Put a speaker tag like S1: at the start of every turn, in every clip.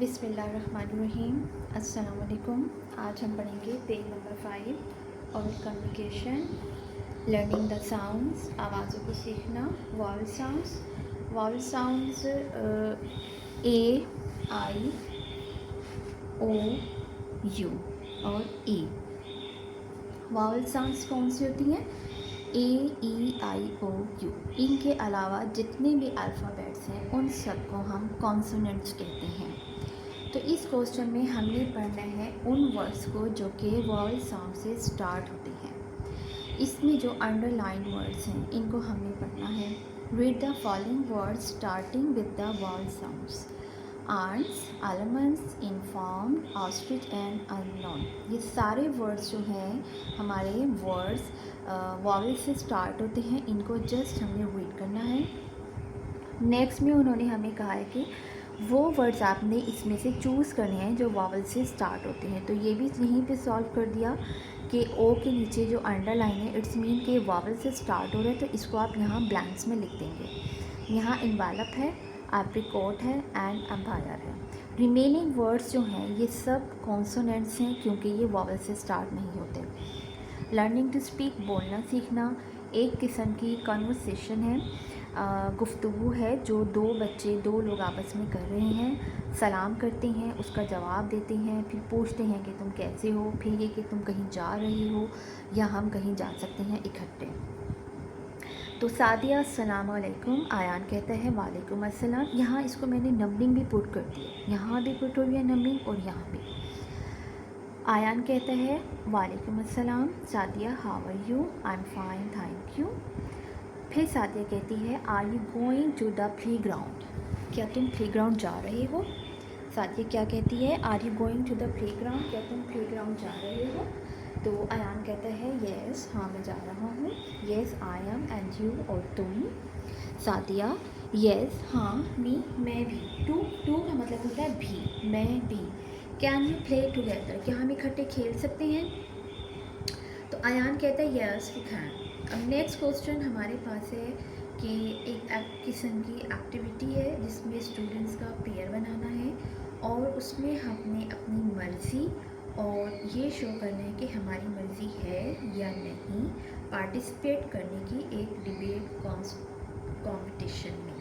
S1: बिस्मिल्लाहिर्रहमानिर्रहीम। अस्सलाम वालेकुम। आज हम पढ़ेंगे पेज नंबर 5 और कम्युनिकेशन, लर्निंग द साउंड्स, आवाज़ों को सीखना। Vowel sounds A, I, O, U और ई। वॉवल साउंड्स कौन सी होती हैं? A, E, I, O, U. इनके अलावा जितने भी अल्फ़ाबेट्स हैं उन सबको हम कॉन्सोनेंट्स कहते हैं। तो इस क्वेश्चन में हमने पढ़ना है उन वर्ड्स को जो कि वॉवल साउंड से स्टार्ट होते हैं। इसमें जो अंडरलाइन वर्ड्स हैं इनको हमने पढ़ना है। Read the following words starting with the vowel sounds. Ants, elements, informed, ostrich and unknown. ये सारे वर्ड्स जो हैं हमारे वर्ड्स वॉवल से स्टार्ट होते हैं। इनको जस्ट हमने रीड करना है। नेक्स्ट में उन्होंने हमें कहा है कि वो वर्ड्स आपने इसमें से चूज़ करने हैं जो वॉवल से स्टार्ट होते हैं। तो ये भी यहीं पे सॉल्व कर दिया कि ओ के नीचे जो अंडरलाइन है इट्स मीन के वॉवल से स्टार्ट हो रहा है, तो इसको आप यहाँ ब्लैंक्स में लिख देंगे। यहाँ इन्वेलप है, एप्रिकॉट है एंड एम्पायर है। रिमेनिंग वर्ड्स जो हैं ये सब कॉन्सोनेंट्स हैं क्योंकि ये वॉवल से स्टार्ट नहीं होते। लर्निंग टू स्पीक, बोलना सीखना, एक किस्म की कन्वर्सेशन है, गुफ्तगू है जो दो लोग आपस में कर रहे हैं। सलाम करते हैं, उसका जवाब देते हैं, फिर पूछते हैं कि तुम कैसे हो, फिर ये कि तुम कहीं जा रही हो या हम कहीं जा सकते हैं इकट्ठे। तो सादिया अस्सलाम वालेकुम, आयान कहता है वालेकुम अस्सलाम। यहाँ इसको मैंने नंबरिंग भी पुट कर दी है, यहाँ भी पुट हो गया नंबरिंग और यहाँ भी। आयान कहता है वालेकुम अस्सलाम, Sadia how are you, I am fine thank you. फिर सादिया कहती है are you going to the playground, क्या तुम प्ले ग्राउंड जा रहे हो। सादिया क्या कहती है are you going to the playground, क्या तुम प्ले ग्राउंड जा रहे हो। तो अयान कहता है येस, हाँ मैं जा रहा हूँ। Yes I am, and you और तुम। सादिया येस हाँ मी, मैं भी। टू का मतलब होता है भी, मैं भी। कैन यू प्ले टुगेदर, क्या हम इकट्ठे खेल सकते हैं। तो अयान कहता है यस वी कैन। अब नेक्स्ट क्वेश्चन हमारे पास है कि एक किस्म की एक्टिविटी है जिसमें स्टूडेंट्स का पेयर बनाना है और उसमें हमने अपनी मर्ज़ी और ये शो करना है कि हमारी मर्ज़ी है या नहीं पार्टिसिपेट करने की एक डिबेट कंपटीशन में।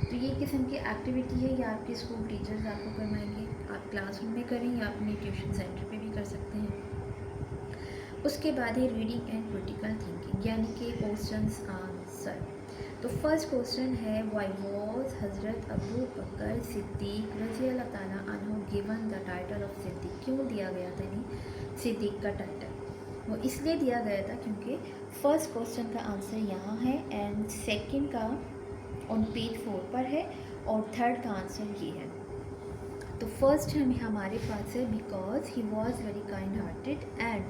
S1: तो ये किस्म की एक्टिविटी है, या आपके स्कूल टीचर्स आपको करवाएंगे, आप क्लासरूम में करें या अपने ट्यूशन सेंटर पे भी कर सकते हैं। उसके बाद है रीडिंग एंड क्रिटिकल थिंकिंग, यानी कि क्वेश्चंस आंसर। तो फर्स्ट क्वेश्चन है व्हाई वाज हज़रत अबू बकर सिद्दीक रज़ी अल्लाह ताला अन्हु given the title of Siddiq, क्यों दिया गया था नहीं सिद्दीक का टाइटल। वो इसलिए दिया गया था क्योंकि फर्स्ट क्वेश्चन का आंसर यहाँ है एंड सेकंड का ऑन पेज 4 पर है और थर्ड का आंसर ये है। तो फर्स्ट हमारे पास है because he was very kind hearted and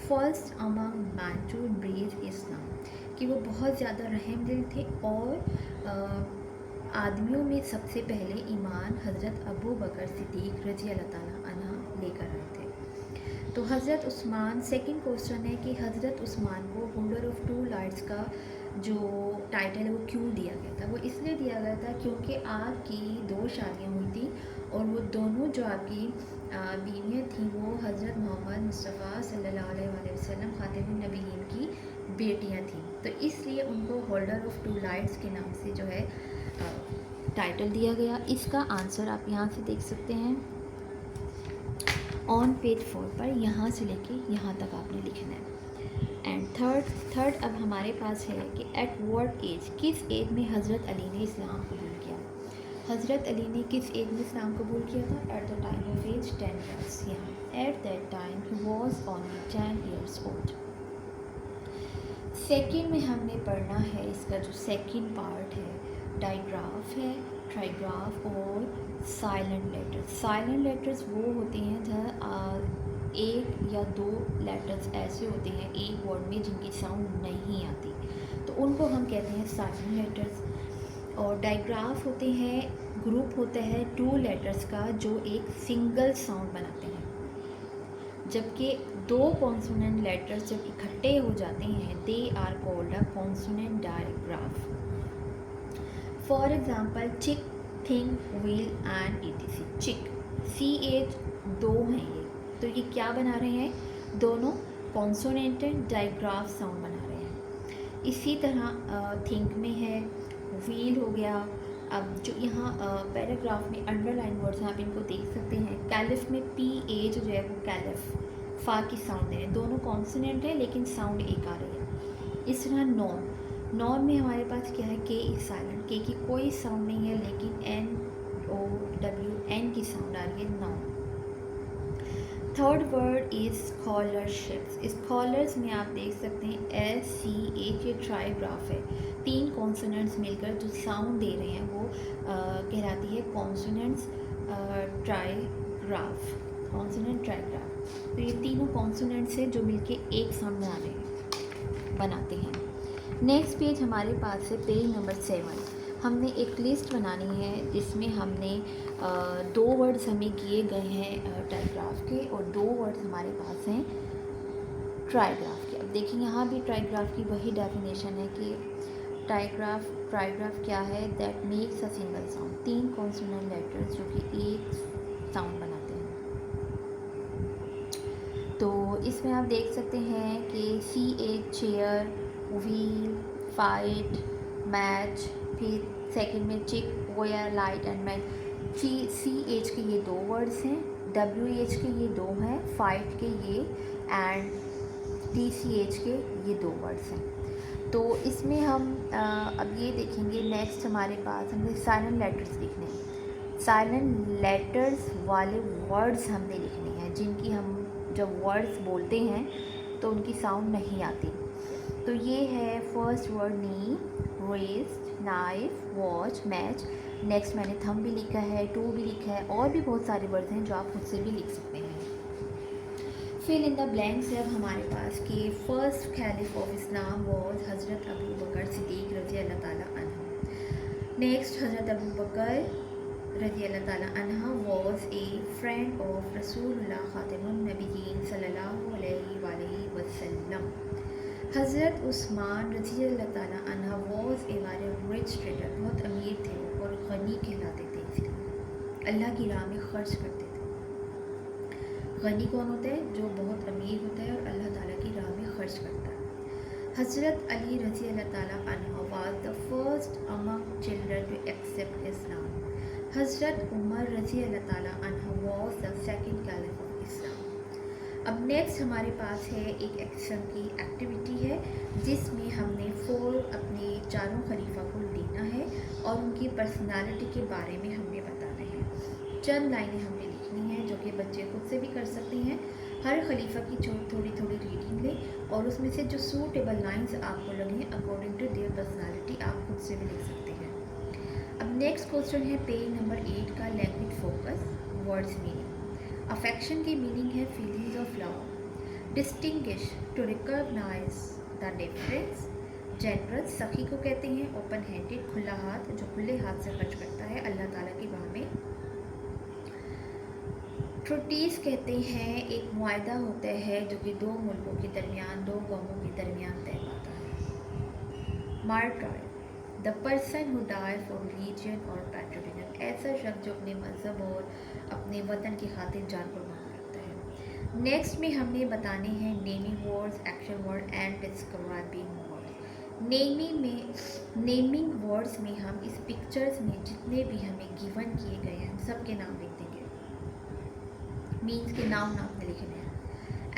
S1: first among man to embrace Islam, कि वो बहुत ज़्यादा रहम दिल थे और आदमियों में सबसे पहले ईमान हज़रत अबू बकर सिद्दीक रज़ी अल्लाह ताला अन्हु लेकर आए थे। तो हज़रत उस्मान, सेकंड क्वेश्चन है कि हज़रत उस्मान को होल्डर ऑफ 2 लाइट्स का जो टाइटल है वो क्यों दिया गया था। वो इसलिए दिया गया था क्योंकि आपकी 2 शादियाँ हुई थी और वो दोनों जो आपकी बीवियाँ थीं वो हज़रत मोहम्मद मुस्तफ़ा सल्लल्लाहु अलैहि वसल्लम खातिमुन नबीय्यीन की बेटियाँ थीं। तो इसलिए उनको होल्डर ऑफ 2 लाइट्स के नाम से जो है टाइटल दिया गया। इसका आंसर आप यहाँ से देख सकते हैं ऑन पेज 4 पर, यहाँ से लेके यहाँ तक आपने लिखना है। एंड थर्ड अब हमारे पास है कि एट व्हाट एज, किस एज में हज़रत अली ने इस्लाम कबूल किया। हज़रत अली ने किस एज में इस्लाम कबूल किया था। At the time of age 10 years, यहाँ at that time he was only 10 years old. Second में हमने पढ़ना है इसका जो सेकेंड पार्ट है डाइग्राफ है, ट्राइग्राफ और साइलेंट लेटर्स। साइलेंट लेटर्स वो होते हैं जहाँ एक या 2 लेटर्स ऐसे होते हैं एक वर्ड में जिनकी साउंड नहीं आती, तो उनको हम कहते हैं साइलेंट लेटर्स। और डाइग्राफ होते हैं, ग्रुप होता है 2 लेटर्स का जो एक सिंगल साउंड बनाते हैं, जबकि 2 कॉन्सोनेंट लेटर्स जब इकट्ठे हो जाते हैं they are called a consonant digraph. For example chick, thing, wheel and etc। Chick CH दो हैं ये, तो ये क्या बना रहे हैं, दोनों कॉन्सोनेंटल डाइग्राफ साउंड बना रहे हैं। इसी तरह थिंक में है, व्हील हो गया। अब जो यहाँ पैराग्राफ में अंडरलाइन वर्ड्स हैं आप इनको देख सकते हैं। कैलिफ में PH जो है वो कैलिफ फा की साउंड दे रहे हैं, दोनों कॉन्सोनेंट है लेकिन साउंड एक आ रही है। इस तरह नॉन, नॉन में हमारे पास क्या है, के इज साइलेंट, के की कोई साउंड नहीं है लेकिन NOWN की साउंड आ रही है, non. Third word is scholarships. Scholars में आप देख सकते हैं SCH, ये ट्राइग्राफ है, तीन कॉन्सोनेंट्स मिलकर जो साउंड दे रहे हैं वो कहलाती है कॉन्सोनेंट्स ट्राइग्राफ, कॉन्सोनेंट ट्राइग्राफ। तो ये तीनों कॉन्सोनेंट्स हैं जो मिलके एक साउंड बनाते हैं। नेक्स्ट पेज हमारे पास है पेज नंबर 7। हमने एक लिस्ट बनानी है जिसमें हमने दो वर्ड्स हमें दिए गए हैं ट्राइग्राफ के और दो वर्ड्स हमारे पास हैं ट्राइग्राफ के। अब देखिए यहाँ भी ट्राइग्राफ की वही डेफिनेशन है कि ट्राइग्राफ क्या है, that makes a single sound, तीन कॉन्सोनेंट लेटर्स जो कि एक साउंड बनाते हैं। तो इसमें आप देख सकते हैं कि CH chair, wheel, fight, match, फिर सेकंड में chick, where, light and match. CH के ये दो वर्ड्स हैं, WH के ये दो हैं, फाइट के ये एंड TCH के ये दो वर्ड्स हैं। तो इसमें हम अब ये देखेंगे, नेक्स्ट हमारे पास हमने साइलेंट लेटर्स लिखने हैं। साइलेंट लेटर्स वाले वर्ड्स हमने लिखने हैं जिनकी हम जब वर्ड्स बोलते हैं तो उनकी साउंड नहीं आती। तो ये है first word knee, rest, knife, watch, match. Next मैंने थंब भी लिखा है, टू भी लिखा है, और भी बहुत सारे वर्ड्स हैं जो आप खुद से भी लिख सकते हैं। फिल इन द ब्लैंक्स है अब हमारे पास कि फर्स्ट खलीफ ऑफ इस्लाम वॉज हज़रत अबू बकर सिद्दीक़ रज़ी अल्लाह ताला अन्हु। नेक्स्ट हज़रत अबू बकर रज़ी अल्लाह ताला अन्हु वॉज ए फ्रेंड ऑफ रसूलुल्लाह ख़ातिमुन नबिय्यीन सल्लल्लाहु अलैहि वसल्लम। हज़रत उस्मान रज़ी अल्लाह ताला अन्हु was a very rich trader, बहुत अमीर थे और गनी कहलाते थे, इसलिए अल्लाह की राह में खर्च करते थे। गनी कौन होता है, जो बहुत अमीर होता है और अल्लाह ताला की राह में खर्च करता है। हज़रत अली रज़ी अल्लाह ताला अन्हु was the first among children to accept Islam. हज़रत उमर रज़ी अल्लाह ताला अन्हु was the second caliph of Islam. अब नेक्स्ट हमारे पास है एक किस्म की एक्टिविटी है जिसमें हमने अपने चारों खलीफा को लेना है और उनकी पर्सनालिटी के बारे में हमें बताना है। चंद लाइनें हमने लिखनी है जो कि बच्चे खुद से भी कर सकते हैं। हर खलीफा की थोड़ी थोड़ी रीडिंग लें और उसमें से जो सूटेबल लाइंस आपको लगे अकॉर्डिंग टू देयर पर्सनालिटी आप खुद से भी लिख सकते हैं। अब नेक्स्ट क्वेश्चन है पेज नंबर 8 का, language focus, words meaning. Affection की मीनिंग है feelings of love. Distinguish, to recognise the difference. Generous, सखी को कहते हैं। ओपन हैंडेड, खुला हाथ, जो खुले हाथ से खर्च करता है अल्लाह ताला की राह में। ट्रूटीज़ कहते हैं एक मुआहदा होता है जो कि दो मुल्कों के दरमियान, दो कौमों के दरमियान तय होता है। Martyr, the person who die for religion और पैट्रियटिज्म, ऐसा शख्स जो अपने मज़हब और अपने वतन की खातिर जान कुर्बान करता है। नेक्स्ट में हमने बताने हैं naming words, action word and describing words. Naming words में हम इस पिक्चर्स में जितने भी हमें गिवन किए गए हैं हम सब के नाम लिख देंगे, मीन्स के नाम में लिखने हैं।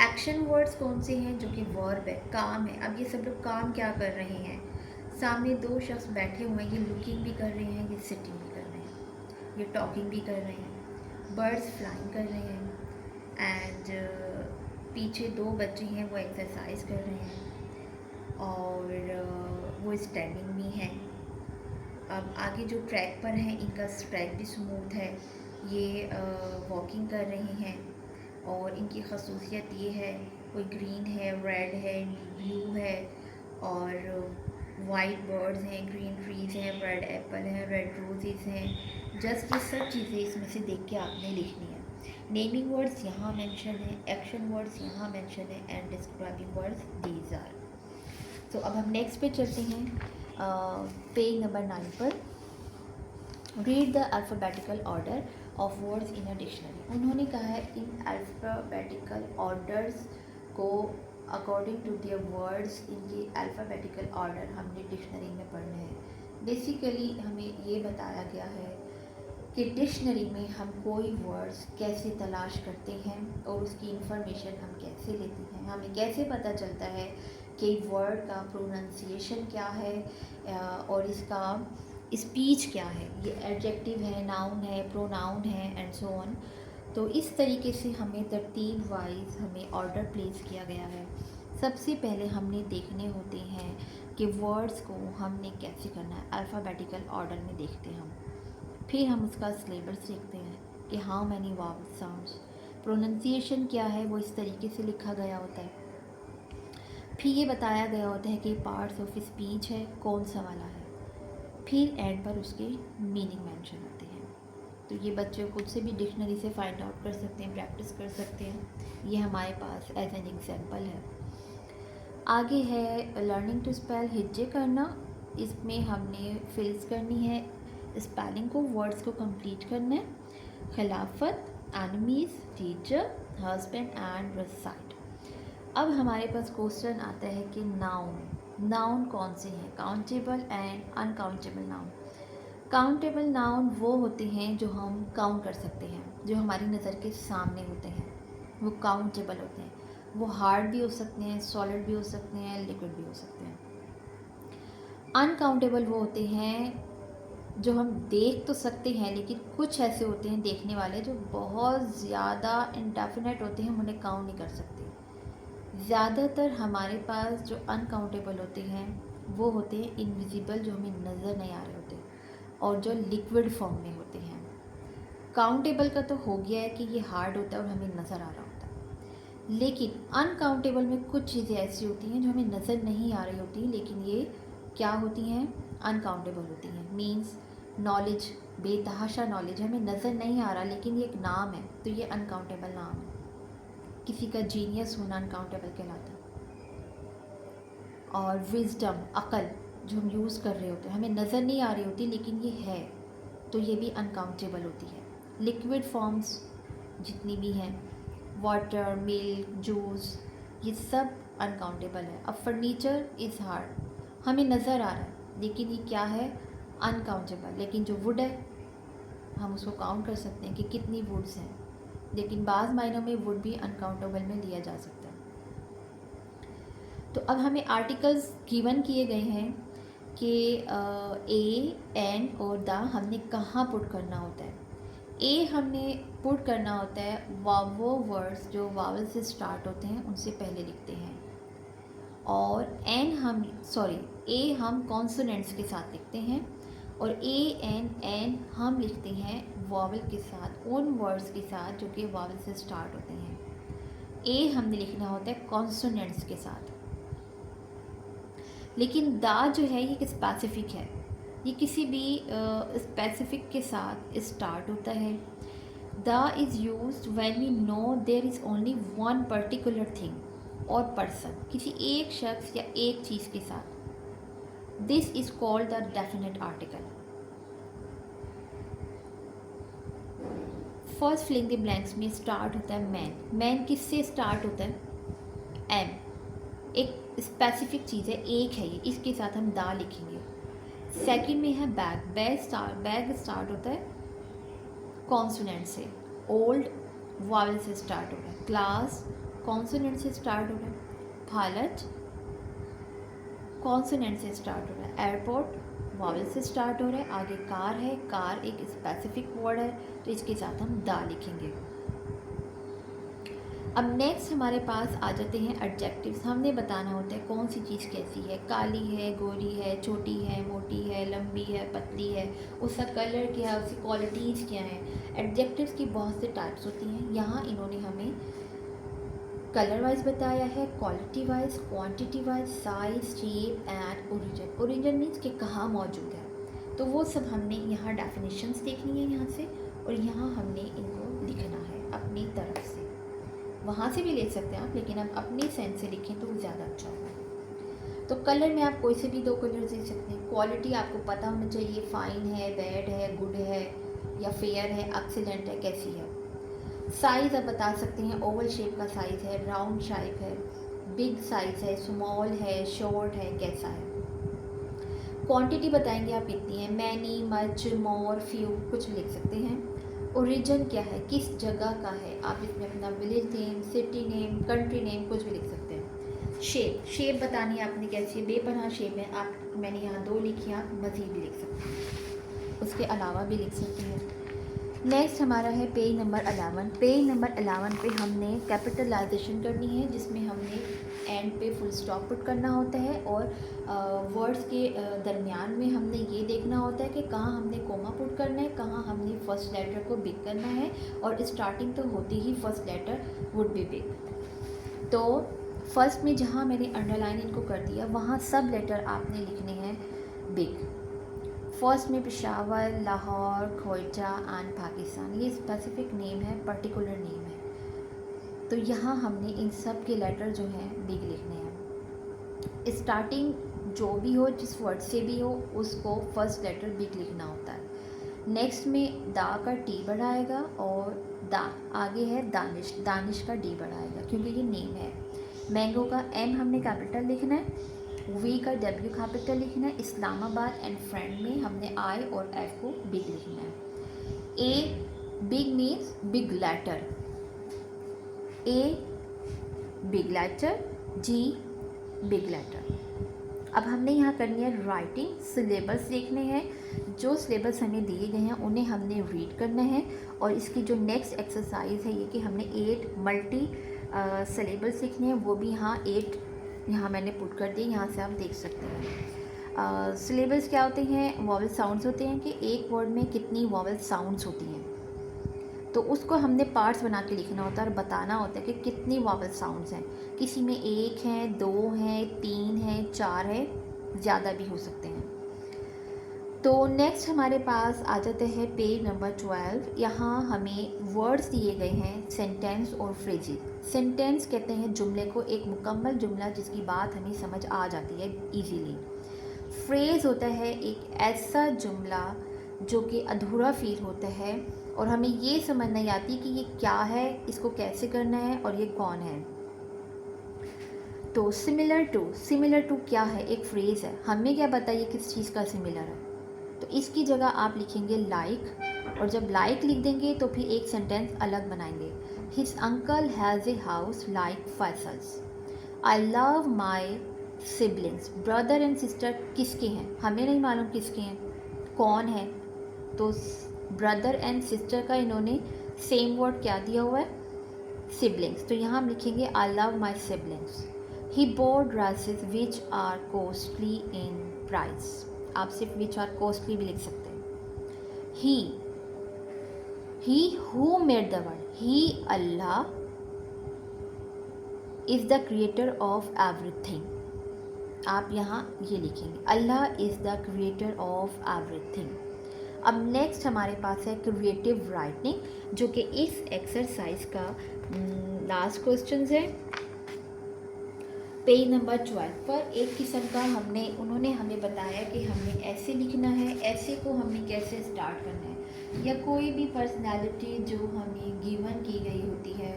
S1: एक्शन वर्ड्स कौन से हैं, जो कि वर्ब है, काम है। अब ये सब लोग काम क्या कर रहे हैं, सामने दो शख्स बैठे हुए हैं, ये लुकिंग भी कर रहे हैं, ये सिटिंग भी कर रहे हैं, ये टॉकिंग भी कर रहे हैं। बर्ड्स फ्लाइंग कर रहे हैं एंड पीछे दो बच्चे हैं वो एक्सरसाइज कर रहे हैं और वो स्टैंडिंग भी हैं। अब आगे जो ट्रैक पर हैं इनका ट्रैक भी स्मूथ है, ये वॉकिंग कर रहे हैं और इनकी खसूसियत ये है, कोई ग्रीन है, रेड है, ब्लू है और वाइट बर्ड्स हैं, ग्रीन ट्रीज़ हैं, रेड एप्पल हैं, रेड रोजेज़ हैं। जस्ट ये सब चीज़ें इसमें से देख के आपने लिखनी है। नेमिंग वर्ड्स यहाँ मेंशन है, एक्शन वर्ड्स यहाँ मेंशन है and describing words these are. तो अब हम नेक्स्ट पे चलते हैं, पेज नंबर 9 पर। Read the alphabetical order of words in a dictionary. उन्होंने कहा है इन अल्फ़ाबेटिकल ऑर्डर्स को अकॉर्डिंग टू देयर वर्ड्स, इनके अल्फ़ाबेटिकल ऑर्डर हमने डिक्शनरी में पढ़ने हैं। बेसिकली हमें ये बताया गया है कि डिक्शनरी में हम कोई वर्ड्स कैसे तलाश करते हैं और उसकी इंफॉर्मेशन हम कैसे लेते हैं, हमें कैसे पता चलता है कि वर्ड का प्रोनाउंसिएशन क्या है और इसका स्पीच क्या है, ये एडजेक्टिव है, नाउन है, प्रोनाउन है एंड सो ऑन। तो इस तरीके से हमें तरतीब वाइज हमें ऑर्डर प्लेस किया गया है। सबसे पहले हमने देखने होते हैं कि वर्ड्स को हमने कैसे करना है, अल्फ़ाबेटिकल ऑर्डर में देखते हैं हम। फिर हम उसका सिलेबस देखते हैं कि how many vowel sounds, pronunciation क्या है, वो इस तरीके से लिखा गया होता है। फिर ये बताया गया होता है कि पार्ट्स ऑफ स्पीच है, कौन सा वाला है। फिर एंड पर उसके मीनिंग मेंशन होते हैं। तो ये बच्चे खुद से भी डिक्शनरी से फाइंड आउट कर सकते हैं, प्रैक्टिस कर सकते हैं। ये हमारे पास एज एन एग्जांपल है। आगे है लर्निंग टू स्पेल, हिज्जे करना। इसमें हमने फिल्स करनी है स्पेलिंग को, वर्ड्स को कंप्लीट करना है। खिलाफत, enemies, teacher, husband and recite. अब हमारे पास क्वेश्चन आता है कि नाउन कौन से हैं, countable and uncountable noun. Countable noun वो होते हैं जो हम काउंट कर सकते हैं, जो हमारी नज़र के सामने होते हैं, वो काउंटेबल होते हैं। वो हार्ड भी हो सकते हैं, सॉलिड भी हो सकते हैं, लिक्विड भी हो सकते हैं। अनकाउंटेबल वो होते हैं जो हम देख तो सकते हैं, लेकिन कुछ ऐसे होते हैं देखने वाले जो बहुत ज़्यादा इंडेफिनेट होते हैं, हम उन्हें काउंट नहीं कर सकते। ज़्यादातर हमारे पास जो अनकाउंटेबल होते हैं वो होते हैं इनविजिबल, जो हमें नज़र नहीं आ रहे होते और जो लिक्विड फॉर्म में होते हैं। काउंटेबल का तो हो गया है कि ये हार्ड होता है और हमें नज़र आ रहा होता है, लेकिन अनकाउंटेबल में कुछ चीज़ें ऐसी होती हैं जो हमें नज़र नहीं आ रही होती, लेकिन ये क्या होती हैं, अनकाउंटेबल होती हैं। मीन्स नॉलेज, बेतहाशा नॉलेज, हमें नज़र नहीं आ रहा लेकिन ये एक नाम है, तो ये अनकाउंटेबल नाम है। किसी का जीनियस होना अनकाउंटेबल कहलाता है। और विजडम, अकल, जो हम यूज़ कर रहे होते हैं, हमें नज़र नहीं आ रही होती लेकिन ये है, तो ये भी अनकाउंटेबल होती है। लिक्विड फॉर्म्स जितनी भी हैं, वाटर, मिल्क, जूस, ये सब अनकाउंटेबल है। अब फर्नीचर इज़ हार्ड, हमें नज़र आ रहा है लेकिन ये क्या है, अनकाउंटेबल। लेकिन जो वुड है हम उसको काउंट कर सकते हैं कि कितनी वुड्स हैं, लेकिन बाज़ मायनों में वुड भी अनकाउंटेबल में लिया जा सकता है। तो अब हमें आर्टिकल्स गिवन किए गए हैं कि ए, एन और द हमने कहाँ पुट करना होता है। ए हमने पुट करना होता है वो वर्ड्स जो वावल से स्टार्ट होते हैं उनसे पहले लिखते हैं, और ए हम कॉन्सोनेंट्स के साथ लिखते हैं, और एन हम लिखते हैं वावल के साथ, उन वर्ड्स के साथ जो कि वावल से स्टार्ट होते हैं। ए हमने लिखना होता है कॉन्सोनेंट्स के साथ। लेकिन दा जो है ये स्पेसिफिक है, ये किसी भी स्पेसिफिक के साथ स्टार्ट होता है। The is used when we know there is only one particular thing और पर्सन, किसी एक शख्स या एक चीज़ के साथ। This is called the definite article. First filling the blanks में स्टार्ट होता है मैन। मैन किससे स्टार्ट होता है, एम, एक स्पेसिफिक चीज़ है, एक है ये, इसके साथ हम दा लिखेंगे। सेकंड में है बैग, बैग स्टार्ट होता है कॉन्सोनेंट से। ओल्ड वावल से स्टार्ट हो रहा है। क्लास कॉन्सोनेंट से स्टार्ट हो रहा है। फालज कॉन्सोनेंट से स्टार्ट हो रहा है। एयरपोर्ट वावल से स्टार्ट हो रहा है। आगे कार है, कार एक स्पेसिफिक वर्ड है, तो इसके साथ हम दा लिखेंगे। अब नेक्स्ट हमारे पास आ जाते हैं एडजेक्टिव्स। हमने बताना होता है कौन सी चीज़ कैसी है, काली है, गोरी है, छोटी है, मोटी है, लंबी है, पतली है, उसका कलर क्या है, उसकी क्वालिटीज़ क्या हैं। एडजेक्टिव्स की बहुत से टाइप्स होती हैं। यहाँ इन्होंने हमें कलर वाइज बताया है, quality wise, quantity wise, size, shape and origin. Origin means कि कहाँ मौजूद है, तो वो सब हमने यहाँ डेफिनेशंस देखनी है यहाँ से, और यहाँ हमने इनको लिखना है अपनी तरफ से। वहाँ से भी ले सकते हैं आप, लेकिन आप अपने सेंस से लिखें तो वो ज़्यादा अच्छा होगा। तो कलर में आप कोई से भी 2 कलर दे सकते हैं। क्वालिटी आपको पता होना चाहिए, फ़ाइन है, बैड है, गुड है, या फेयर है, एक्सीलेंट है, कैसी है। साइज़ आप बता सकते हैं, ओवल शेप का साइज़ है, राउंड शेप है, बिग साइज़ है, स्मॉल है, शॉर्ट है, कैसा है। क्वांटिटी बताएंगे आप कितनी है, मैनी, मच, मोर, फ्यू, कुछ लिख सकते हैं। ओरिजिन क्या है, किस जगह का है, आप इसमें अपना village name, city name, country name कुछ भी लिख सकते हैं। शेप बतानी है आपने कैसी है, बेपनाह शेप है, आप मैंने यहाँ 2 लिखी, आप मज़ीद भी लिख सकते हैं, उसके अलावा भी लिख सकते हैं। नेक्स्ट हमारा है पेज नंबर 11। पेज नंबर 11 पे हमने कैपिटलाइजेशन करनी है, जिसमें हमने एंड पे फुल स्टॉप पुट करना होता है और वर्ड्स के दरमियान में हमने ये देखना होता है कि कहाँ हमने कोमा पुट करना है, कहाँ हमने फर्स्ट लेटर को बिग करना है, और स्टार्टिंग तो होती ही first letter would be big. तो फर्स्ट में जहाँ मैंने अंडरलाइन इनको कर दिया, वहाँ सब लेटर आपने लिखने हैं बिग। फर्स्ट में पेशावर, लाहौर, क्वेटा एंड पाकिस्तान, ये स्पेसिफिक नेम है, पर्टिकुलर नेम है। तो यहाँ हमने इन सब के लेटर जो हैं बिग लिखने हैं। स्टार्टिंग जो भी हो, जिस वर्ड से भी हो, उसको फर्स्ट लेटर बिग लिखना होता है। नेक्स्ट में दा का टी बड़ा आएगा और दा आगे है दानिश, दानिश का डी बड़ा आएगा क्योंकि ये नेम है। मैंगो का एम हमने कैपिटल लिखना है, वी का डब्ल्यू कैपिटल लिखना है। इस्लामाबाद एंड फ्रेंड में हमने आई और एफ को बिग लिखना है। A big means big letter, A big letter, G big letter. अब हमने यहाँ करनी है राइटिंग, सिलेबस देखने हैं, जो सिलेबस हमें दिए गए हैं उन्हें हमने रीड करना है। और इसकी जो नेक्स्ट एक्सरसाइज है ये कि हमने 8 मल्टी सिलेबस लिखने हैं, वो भी यहाँ 8 यहाँ मैंने पुट कर दिए, यहाँ से आप देख सकते हैं। सिलेबस क्या होते हैं, वॉवल साउंड्स होते हैं कि एक वर्ड में कितनी वॉवल साउंड्स होती हैं, तो उसको हमने पार्ट्स बना के लिखना होता है और बताना होता है कि कितनी वॉवल साउंड्स हैं। किसी में 1 है, 2 है, 3 है, 4 है, ज़्यादा भी हो सकते हैं। तो नेक्स्ट हमारे पास आ जाते हैं पेज नंबर 12। यहाँ हमें वर्ड्स दिए गए हैं, सेंटेंस और फ्रेजेस। सेंटेंस कहते हैं जुमले को, एक मुकम्मल जुमला जिसकी बात हमें समझ आ जाती है इजीली। फ्रेज़ होता है एक ऐसा जुमला जो कि अधूरा फील होता है और हमें ये समझ नहीं आती कि ये क्या है, इसको कैसे करना है और ये कौन है। तो सिमिलर टू क्या है, एक फ्रेज़ है, हमें क्या पता ये किस चीज़ का सिमिलर है। तो इसकी जगह आप लिखेंगे लाइक, और जब लाइक लिख देंगे तो फिर एक सेंटेंस अलग बनाएंगे। His uncle has a house like palaces. I love my siblings. Brother and sister किसके हैं, हमें नहीं मालूम किसके हैं, कौन है। तो ब्रदर एंड सिस्टर का इन्होंने सेम वर्ड क्या दिया हुआ है, सिबलिंग्स। तो यहाँ हम लिखेंगे I love my siblings. He bought dresses which are costly in price. आप सिर्फ विच आर कॉस्टली भी लिख सकते हैं। He who made the world, he Allah is the creator of everything. आप यहाँ ये लिखेंगे, Allah is the creator of everything. अब नेक्स्ट हमारे पास है क्रिएटिव राइटिंग, जो कि इस एक्सरसाइज का लास्ट क्वेश्चन है। पेज नंबर 12 पर एक किस्म का उन्होंने हमें बताया कि हमें ऐसे लिखना है, ऐसे को हमें कैसे स्टार्ट करना है, या कोई भी पर्सनालिटी जो हमें गिवन की गई होती है,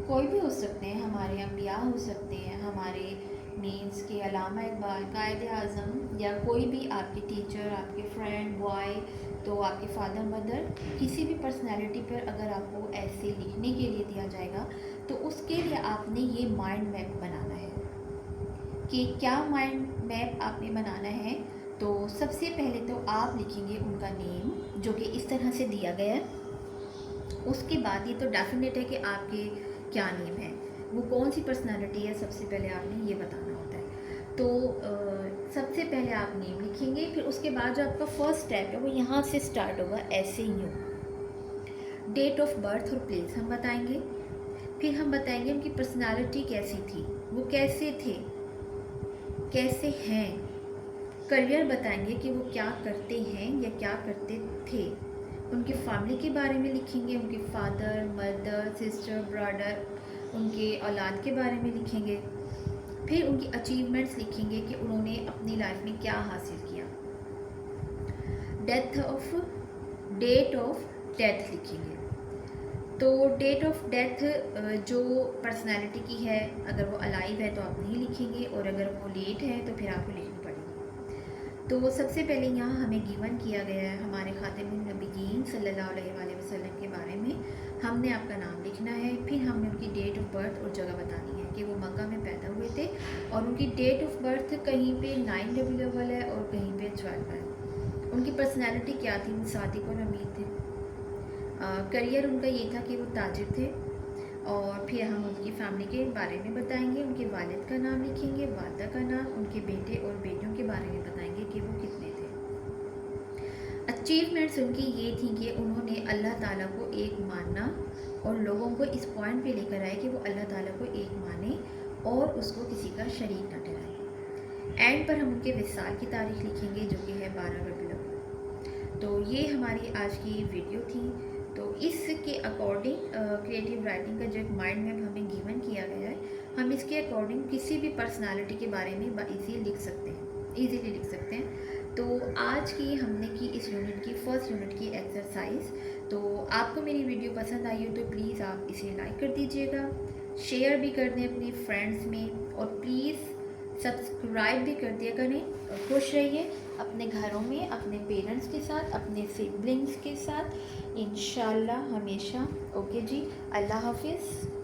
S1: कोई भी हो सकते हैं, हमारे अंबिया हो सकते हैं, हमारे मीन्स के अल्लामा इकबाल, कायद आज़म, या कोई भी आपके टीचर, आपके फ्रेंड, बॉय, तो आपके फादर मदर, किसी भी पर्सनालिटी पर अगर आपको ऐसे लिखने के लिए दिया जाएगा तो उसके लिए आपने ये माइंड मैप बनाना है। कि क्या माइंड मैप आपने बनाना है, तो सबसे पहले तो आप लिखेंगे उनका नेम जो कि इस तरह से दिया गया है। उसके बाद ये तो डेफिनेट है कि आपके क्या नेम है, वो कौन सी पर्सनालिटी है, सबसे पहले आपने ये बताना होता है। तो सबसे पहले आप नेम लिखेंगे, फिर उसके बाद जो आपका फर्स्ट स्टेप है वो यहाँ से स्टार्ट होगा, ऐसे यूँ। डेट ऑफ बर्थ और प्लेस हम बताएंगे, फिर हम बताएंगे उनकी पर्सनालिटी कैसी थी, वो कैसे थे, कैसे हैं। करियर बताएंगे कि वो क्या करते हैं या क्या करते थे। उनके फैमिली के बारे में लिखेंगे, उनके फादर, मदर, सिस्टर, ब्रदर, उनके औलाद के बारे में लिखेंगे। फिर उनकी अचीवमेंट्स लिखेंगे कि उन्होंने अपनी लाइफ में क्या हासिल किया। डेट ऑफ
S2: डेथ लिखेंगे। तो डेट ऑफ डेथ जो पर्सनालिटी की है, अगर वो अलाइव है तो आप नहीं लिखेंगे, और अगर वो लेट है तो फिर आपको लिखनी पड़ेगी। तो सबसे पहले यहाँ हमें गिवन किया गया है हमारे खातिमुन नबिय्यीन सल्लल्लाहु अलैहि वसल्लम के बारे में। हमने आपका नाम लिखना है, फिर हमने उनकी डेट ऑफ बर्थ और जगह बतानी है कि वो मक्का में पैदा हुए थे, और उनकी डेट ऑफ बर्थ कहीं पे 9 रबीउल अव्वल है और कहीं पे 12 है। उनकी पर्सनैलिटी क्या थी? वो सादिक और अमीर थे। करियर उनका ये था कि वो ताजिर थे। और फिर हम उनकी फैमिली के बारे में बताएंगे, उनके वालिद का नाम लिखेंगे, वालदा का नाम, उनके बेटे और बेटियों के बारे में बताएंगे कि वो कितने थे। अचीवमेंट्स उनकी ये थी कि उन्होंने अल्लाह ताला को एक मानना और लोगों को इस पॉइंट पे लेकर आए कि वो अल्लाह ताला को एक माने और उसको किसी का शरीक न ठहराए। एंड पर हम उनके विसाल की तारीख लिखेंगे जो कि है 12 रबीउल अव्वल। तो ये हमारी आज की वीडियो थी। तो इसके अकॉर्डिंग क्रिएटिव राइटिंग का जो एक माइंड मैप हमें गिवन किया गया है, हम इसके अकॉर्डिंग किसी भी पर्सनालिटी के बारे में इजीली लिख सकते हैं। तो आज की हमने की इस यूनिट की फर्स्ट यूनिट की एक्सरसाइज। तो आपको मेरी वीडियो पसंद आई हो तो प्लीज़ आप इसे लाइक कर दीजिएगा, शेयर भी कर दें अपने फ्रेंड्स में, और प्लीज़ सब्सक्राइब भी कर दिया करें। और खुश रहिए अपने घरों में, अपने पेरेंट्स के साथ, अपने सिबलिंग्स के साथ, इंशाल्लाह हमेशा। ओके जी, अल्लाह हाफिज़।